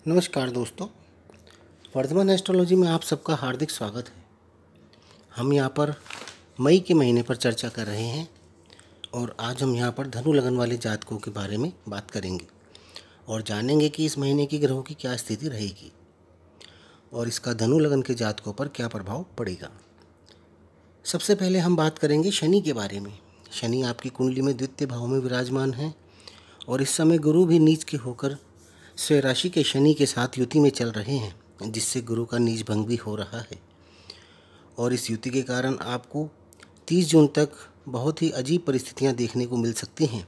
नमस्कार दोस्तों, वर्धमान एस्ट्रोलॉजी में आप सबका हार्दिक स्वागत है। हम यहाँ पर मई के महीने पर चर्चा कर रहे हैं और आज हम यहाँ पर धनु लगन वाले जातकों के बारे में बात करेंगे और जानेंगे कि इस महीने की ग्रहों की क्या स्थिति रहेगी और इसका धनु लगन के जातकों पर क्या प्रभाव पड़ेगा। सबसे पहले हम बात करेंगे शनि के बारे में। शनि आपकी कुंडली में द्वितीय भाव में विराजमान है और इस समय गुरु भी नीच के होकर स्वयं राशि के शनि के साथ युति में चल रहे हैं, जिससे गुरु का नीच भंग भी हो रहा है। और इस युति के कारण आपको 30 जून तक बहुत ही अजीब परिस्थितियां देखने को मिल सकती हैं।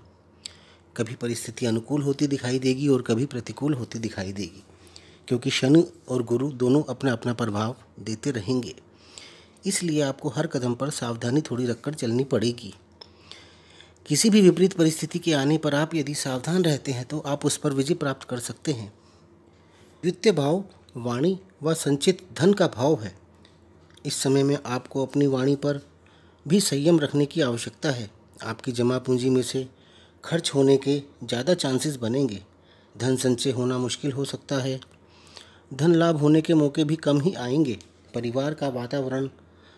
कभी परिस्थिति अनुकूल होती दिखाई देगी और कभी प्रतिकूल होती दिखाई देगी, क्योंकि शनि और गुरु दोनों अपना अपना प्रभाव देते रहेंगे। इसलिए आपको हर कदम पर सावधानी थोड़ी रखकर चलनी पड़ेगी। किसी भी विपरीत परिस्थिति के आने पर आप यदि सावधान रहते हैं तो आप उस पर विजय प्राप्त कर सकते हैं। द्वितीय भाव वाणी व संचित धन का भाव है। इस समय में आपको अपनी वाणी पर भी संयम रखने की आवश्यकता है। आपकी जमा पूंजी में से खर्च होने के ज़्यादा चांसेस बनेंगे। धन संचय होना मुश्किल हो सकता है। धन लाभ होने के मौके भी कम ही आएंगे। परिवार का वातावरण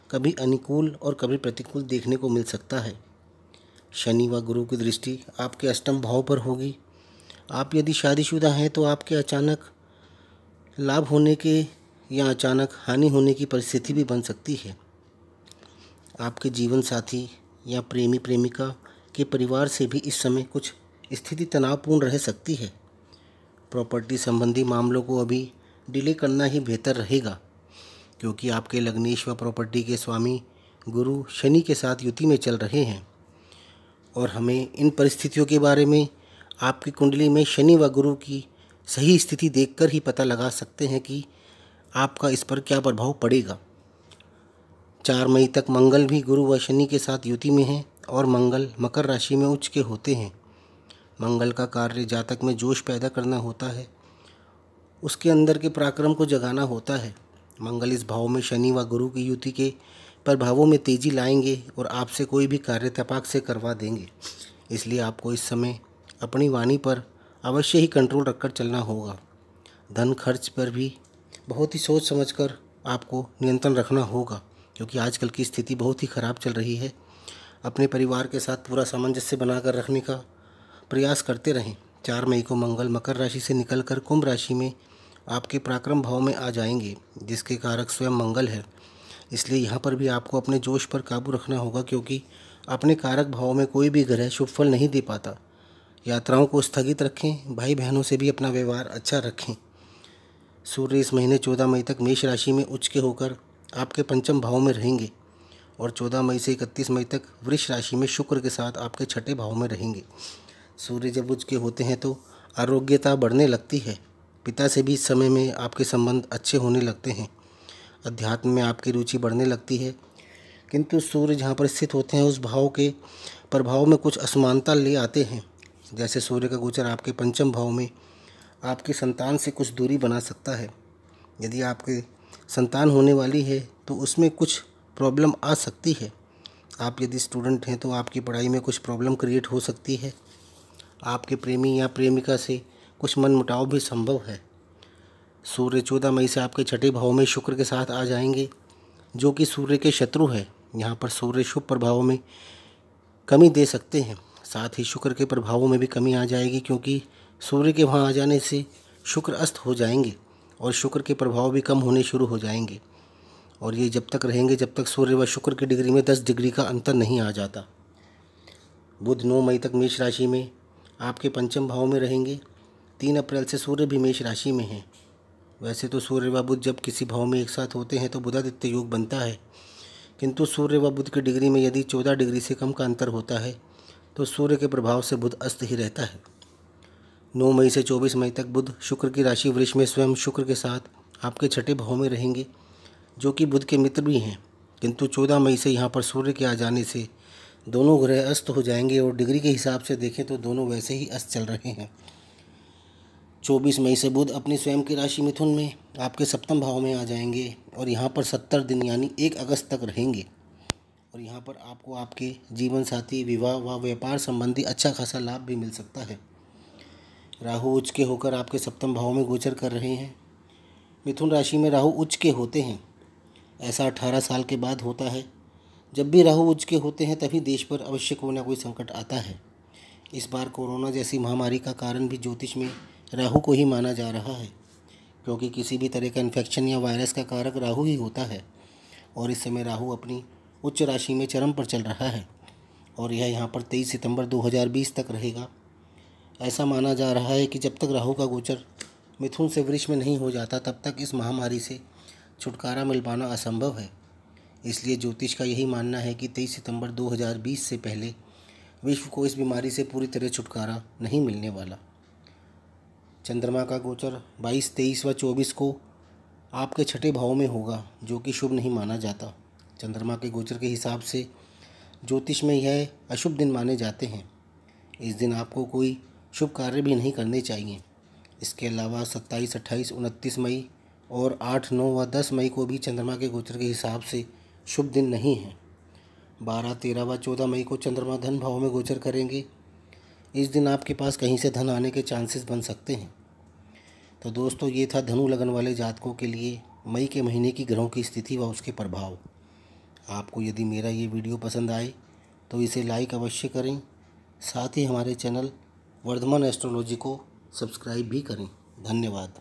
कभी अनुकूल और कभी प्रतिकूल देखने को मिल सकता है। शनि व गुरु की दृष्टि आपके अष्टम भाव पर होगी। आप यदि शादीशुदा हैं तो आपके अचानक लाभ होने के या अचानक हानि होने की परिस्थिति भी बन सकती है। आपके जीवन साथी या प्रेमी प्रेमिका के परिवार से भी इस समय कुछ स्थिति तनावपूर्ण रह सकती है। प्रॉपर्टी संबंधी मामलों को अभी डिले करना ही बेहतर रहेगा, क्योंकि आपके लग्नेश व प्रॉपर्टी के स्वामी गुरु शनि के साथ युति में चल रहे हैं। और हमें इन परिस्थितियों के बारे में आपकी कुंडली में शनि व गुरु की सही स्थिति देखकर ही पता लगा सकते हैं कि आपका इस पर क्या प्रभाव पड़ेगा। 4 मई तक मंगल भी गुरु व शनि के साथ युति में है और मंगल मकर राशि में उच्च के होते हैं। मंगल का कार्य जातक में जोश पैदा करना होता है, उसके अंदर के पराक्रम को जगाना होता है। मंगल इस भाव में शनि व गुरु की युति के प्रभावों में तेजी लाएंगे और आपसे कोई भी कार्य तपाक से करवा देंगे। इसलिए आपको इस समय अपनी वाणी पर अवश्य ही कंट्रोल रखकर चलना होगा। धन खर्च पर भी बहुत ही सोच समझकर आपको नियंत्रण रखना होगा, क्योंकि आजकल की स्थिति बहुत ही ख़राब चल रही है। अपने परिवार के साथ पूरा सामंजस्य बनाकर रखने का प्रयास करते रहें। 4 मई को मंगल मकर राशि से निकलकर कुंभ राशि में आपके पराक्रम भाव में आ जाएंगे, जिसके कारक स्वयं मंगल है। इसलिए यहाँ पर भी आपको अपने जोश पर काबू रखना होगा, क्योंकि अपने कारक भाव में कोई भी ग्रह शुभ फल नहीं दे पाता। यात्राओं को स्थगित रखें। भाई बहनों से भी अपना व्यवहार अच्छा रखें। सूर्य इस महीने 14 मई तक मेष राशि में उच्च के होकर आपके पंचम भाव में रहेंगे और 14 मई से 31 मई तक वृष राशि में शुक्र के साथ आपके छठे भाव में रहेंगे। सूर्य जब उच्च के होते हैं तो आरोग्यता बढ़ने लगती है। पिता से भी इस समय में आपके संबंध अच्छे होने लगते हैं। अध्यात्म में आपकी रुचि बढ़ने लगती है, किंतु सूर्य जहाँ पर स्थित होते हैं उस भाव के प्रभाव में कुछ असमानता ले आते हैं। जैसे सूर्य का गोचर आपके पंचम भाव में आपकी संतान से कुछ दूरी बना सकता है। यदि आपके संतान होने वाली है तो उसमें कुछ प्रॉब्लम आ सकती है। आप यदि स्टूडेंट हैं तो आपकी पढ़ाई में कुछ प्रॉब्लम क्रिएट हो सकती है। आपके प्रेमी या प्रेमिका से कुछ मनमुटाव भी संभव है। सूर्य 14 मई से आपके छठे भाव में शुक्र के साथ आ जाएंगे, जो कि सूर्य के शत्रु है। यहाँ पर सूर्य शुभ प्रभावों में कमी दे सकते हैं। साथ ही शुक्र के प्रभावों में भी कमी आ जाएगी, क्योंकि सूर्य के वहाँ आ जाने से शुक्र अस्त हो जाएंगे और शुक्र के प्रभाव भी कम होने शुरू हो जाएंगे। और ये जब तक रहेंगे जब तक सूर्य व शुक्र की डिग्री में 10 डिग्री का अंतर नहीं आ जाता। बुध 9 मई तक मेष राशि में आपके पंचम भाव में रहेंगे। 3 अप्रैल से सूर्य भी मेष राशि में है। वैसे तो सूर्य व बुध जब किसी भाव में एक साथ होते हैं तो बुधादित्य योग बनता है, किंतु सूर्य व बुध की डिग्री में यदि 14 डिग्री से कम का अंतर होता है तो सूर्य के प्रभाव से बुध अस्त ही रहता है। 9 मई से 24 मई तक बुध शुक्र की राशि वृष में स्वयं शुक्र के साथ आपके छठे भाव में रहेंगे, जो कि बुध के मित्र भी हैं। किंतु 14 मई से यहाँ पर सूर्य के आ जाने से दोनों ग्रह अस्त हो जाएंगे और डिग्री के हिसाब से देखें तो दोनों वैसे ही अस्त चल रहे हैं। 24 मई से बुध अपनी स्वयं की राशि मिथुन में आपके सप्तम भाव में आ जाएंगे और यहाँ पर 70 दिन यानी 1 अगस्त तक रहेंगे। और यहाँ पर आपको आपके जीवन साथी, विवाह व व्यापार संबंधी अच्छा खासा लाभ भी मिल सकता है। राहु उच्च के होकर आपके सप्तम भाव में गोचर कर रहे हैं। मिथुन राशि में राहु उच्च के होते हैं, ऐसा 18 साल के बाद होता है। जब भी राहु उच्च के होते हैं तभी देश पर अवश्य कोई ना कोई संकट आता है। इस बार कोरोना जैसी महामारी का कारण भी ज्योतिष में राहु को ही माना जा रहा है, क्योंकि किसी भी तरह का इन्फेक्शन या वायरस का कारक राहु ही होता है। और इस समय राहु अपनी उच्च राशि में चरम पर चल रहा है और यह यहाँ पर 23 सितंबर 2020 तक रहेगा। ऐसा माना जा रहा है कि जब तक राहु का गोचर मिथुन से वृष में नहीं हो जाता तब तक इस महामारी से छुटकारा मिल पाना असंभव है। इसलिए ज्योतिष का यही मानना है कि 23 सितंबर 2020 से पहले विश्व को इस बीमारी से पूरी तरह छुटकारा नहीं मिलने वाला। चंद्रमा का गोचर 22, 23 व 24 को आपके छठे भाव में होगा, जो कि शुभ नहीं माना जाता। चंद्रमा के गोचर के हिसाब से ज्योतिष में यह अशुभ दिन माने जाते हैं। इस दिन आपको कोई शुभ कार्य भी नहीं करने चाहिए। इसके अलावा 27, 28, 29 मई और 8, 9 व 10 मई को भी चंद्रमा के गोचर के हिसाब से शुभ दिन नहीं है। 12, 13 व 14 मई को चंद्रमा धन भाव में गोचर करेंगे। इस दिन आपके पास कहीं से धन आने के चांसेस बन सकते हैं। तो दोस्तों, ये था धनु लगन वाले जातकों के लिए मई के महीने की ग्रहों की स्थिति व उसके प्रभाव। आपको यदि मेरा ये वीडियो पसंद आए तो इसे लाइक अवश्य करें। साथ ही हमारे चैनल वर्धमान एस्ट्रोलॉजी को सब्सक्राइब भी करें। धन्यवाद।